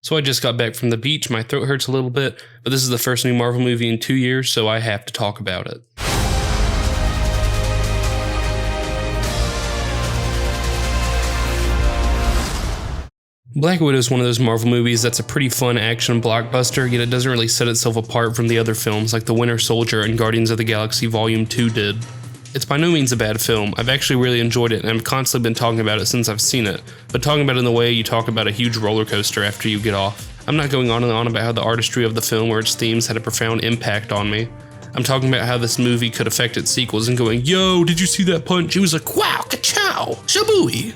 So I just got back from the beach, my throat hurts a little bit, but this is the first new Marvel movie in 2 years, so I have to talk about it. Black Widow is one of those Marvel movies that's a pretty fun action blockbuster, yet it doesn't really set itself apart from the other films like The Winter Soldier and Guardians of the Galaxy Volume 2 did. It's by no means a bad film. I've actually really enjoyed it, and I've constantly been talking about it since I've seen it, but talking about it in the way you talk about a huge roller coaster after you get off. I'm not going on and on about how the artistry of the film or its themes had a profound impact on me. I'm talking about how this movie could affect its sequels and going, yo, did you see that punch? It was like, wow, ka-chow, shabooey.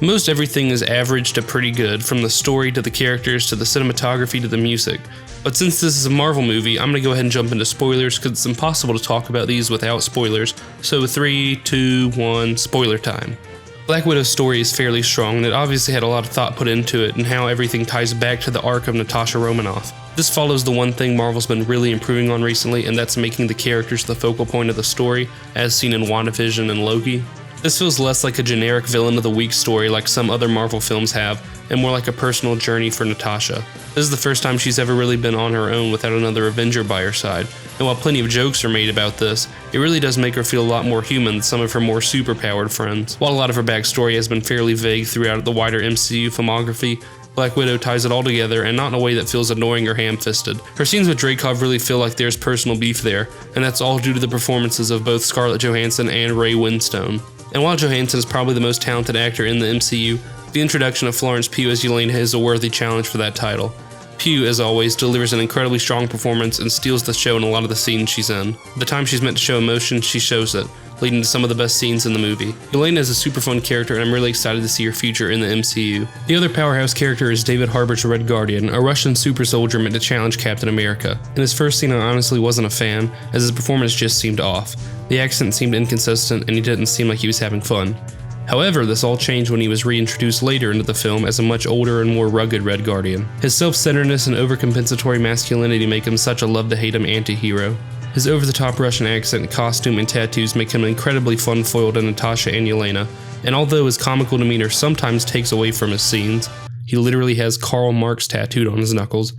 Most everything is average to pretty good, from the story to the characters to the cinematography to the music. But since this is a Marvel movie, I'm gonna go ahead and jump into spoilers because it's impossible to talk about these without spoilers. So 3, 2, 1, spoiler time. Black Widow's story is fairly strong, and it obviously had a lot of thought put into it and how everything ties back to the arc of Natasha Romanoff. This follows the one thing Marvel's been really improving on recently, and that's making the characters the focal point of the story, as seen in WandaVision and Loki. This feels less like a generic villain of the week story like some other Marvel films have, and more like a personal journey for Natasha. This is the first time she's ever really been on her own without another Avenger by her side, and while plenty of jokes are made about this, it really does make her feel a lot more human than some of her more superpowered friends. While a lot of her backstory has been fairly vague throughout the wider MCU filmography, Black Widow ties it all together, and not in a way that feels annoying or ham-fisted. Her scenes with Dreykov really feel like there's personal beef there, and that's all due to the performances of both Scarlett Johansson and Ray Winstone. And while Johansson is probably the most talented actor in the MCU, the introduction of Florence Pugh as Yelena is a worthy challenge for that title. Pugh, as always, delivers an incredibly strong performance and steals the show in a lot of the scenes she's in. The time she's meant to show emotion, she shows it, leading to some of the best scenes in the movie. Yelena is a super fun character, and I'm really excited to see her future in the MCU. The other powerhouse character is David Harbour's Red Guardian, a Russian super soldier meant to challenge Captain America. In his first scene, I honestly wasn't a fan, as his performance just seemed off. The accent seemed inconsistent, and he didn't seem like he was having fun. However, this all changed when he was reintroduced later into the film as a much older and more rugged Red Guardian. His self-centeredness and overcompensatory masculinity make him such a love-to-hate-him anti-hero. His over-the-top Russian accent, costume, and tattoos make him an incredibly fun foil to Natasha and Yelena, and although his comical demeanor sometimes takes away from his scenes, he literally has Karl Marx tattooed on his knuckles.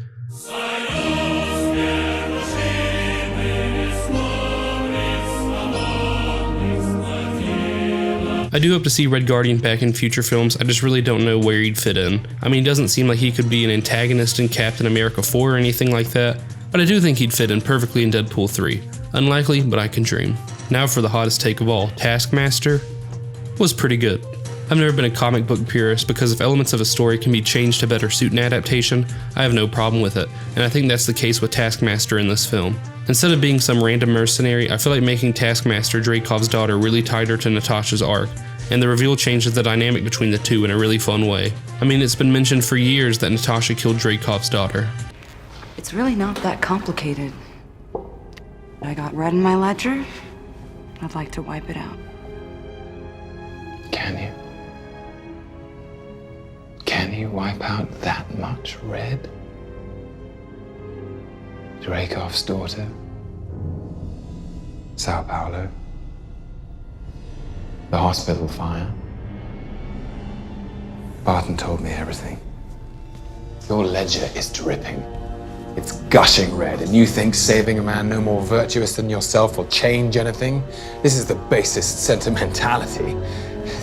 I do hope to see Red Guardian back in future films, I just really don't know where he'd fit in. I mean, it doesn't seem like he could be an antagonist in Captain America 4 or anything like that, but I do think he'd fit in perfectly in Deadpool 3. Unlikely, but I can dream. Now for the hottest take of all, Taskmaster was pretty good. I've never been a comic book purist because if elements of a story can be changed to better suit an adaptation, I have no problem with it, and I think that's the case with Taskmaster in this film. Instead of being some random mercenary, I feel like making Taskmaster Dreykov's daughter really tied her to Natasha's arc, and the reveal changes the dynamic between the two in a really fun way. I mean, it's been mentioned for years that Natasha killed Dreykov's daughter. It's really not that complicated. I got red in my ledger. I'd like to wipe it out. Can you? Can you wipe out that much red? Dreykov's daughter, Sao Paulo, the hospital fire. Barton told me everything. Your ledger is dripping. It's gushing red, and you think saving a man no more virtuous than yourself will change anything? This is the basest sentimentality.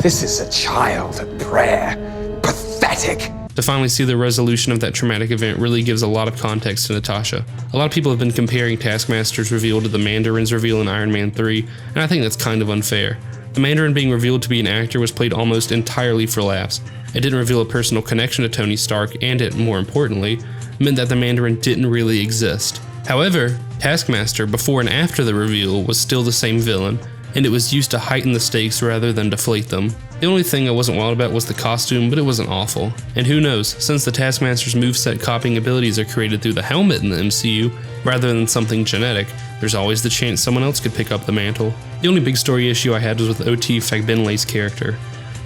This is a child at prayer. Pathetic. To finally see the resolution of that traumatic event really gives a lot of context to Natasha. A lot of people have been comparing Taskmaster's reveal to the Mandarin's reveal in Iron Man 3, and I think that's kind of unfair. The Mandarin being revealed to be an actor was played almost entirely for laughs. It didn't reveal a personal connection to Tony Stark, and it, more importantly, meant that the Mandarin didn't really exist. However, Taskmaster, before and after the reveal, was still the same villain, and it was used to heighten the stakes rather than deflate them. The only thing I wasn't wild about was the costume, but it wasn't awful. And who knows, since the Taskmaster's moveset copying abilities are created through the helmet in the MCU, rather than something genetic, there's always the chance someone else could pick up the mantle. The only big story issue I had was with O.T. Fagbinley's character.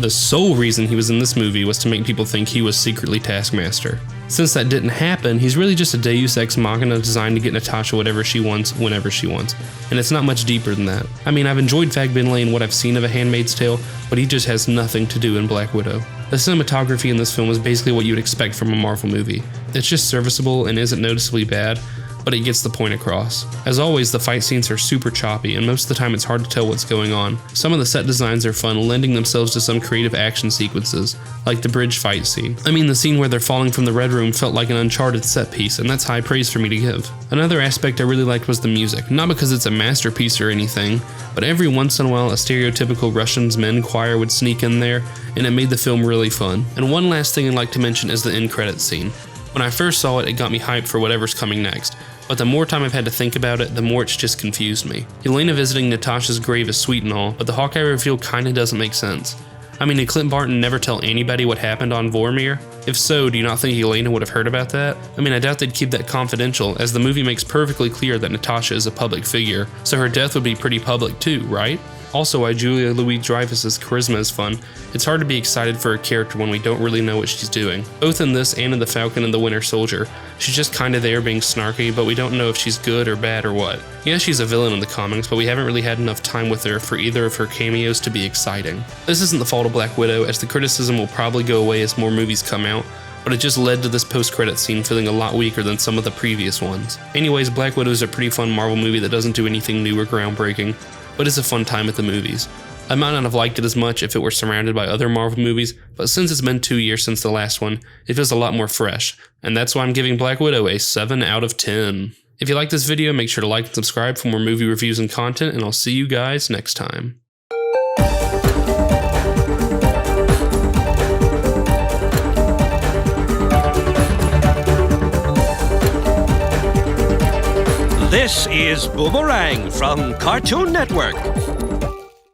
The sole reason he was in this movie was to make people think he was secretly Taskmaster. Since that didn't happen, he's really just a Deus Ex Machina designed to get Natasha whatever she wants, whenever she wants. And it's not much deeper than that. I mean, I've enjoyed Fagbinley in what I've seen of A Handmaid's Tale, but he just has nothing to do in Black Widow. The cinematography in this film is basically what you'd expect from a Marvel movie. It's just serviceable and isn't noticeably bad, but it gets the point across. As always, the fight scenes are super choppy, and most of the time it's hard to tell what's going on. Some of the set designs are fun, lending themselves to some creative action sequences, like the bridge fight scene. I mean, the scene where they're falling from the Red Room felt like an Uncharted set piece, and that's high praise for me to give. Another aspect I really liked was the music, not because it's a masterpiece or anything, but every once in a while a stereotypical Russian's men choir would sneak in there, and it made the film really fun. And one last thing I'd like to mention is the end credits scene. When I first saw it, it got me hyped for whatever's coming next, but the more time I've had to think about it, the more it's just confused me. Yelena visiting Natasha's grave is sweet and all, but the Hawkeye reveal kinda doesn't make sense. I mean, did Clint Barton never tell anybody what happened on Vormir? If so, do you not think Yelena would have heard about that? I mean, I doubt they'd keep that confidential, as the movie makes perfectly clear that Natasha is a public figure, so her death would be pretty public too, right? Also, why Julia Louis-Dreyfus's charisma is fun. It's hard to be excited for a character when we don't really know what she's doing. Both in this and in The Falcon and the Winter Soldier, she's just kinda there being snarky, but we don't know if she's good or bad or what. Yeah, she's a villain in the comics, but we haven't really had enough time with her for either of her cameos to be exciting. This isn't the fault of Black Widow, as the criticism will probably go away as more movies come out, but it just led to this post-credit scene feeling a lot weaker than some of the previous ones. Anyways, Black Widow is a pretty fun Marvel movie that doesn't do anything new or groundbreaking, but it's a fun time at the movies. I might not have liked it as much if it were surrounded by other Marvel movies, but since it's been 2 years since the last one, it feels a lot more fresh, and that's why I'm giving Black Widow a 7 out of 10. If you like this video, make sure to like and subscribe for more movie reviews and content, and I'll see you guys next time. This is Boomerang from Cartoon Network.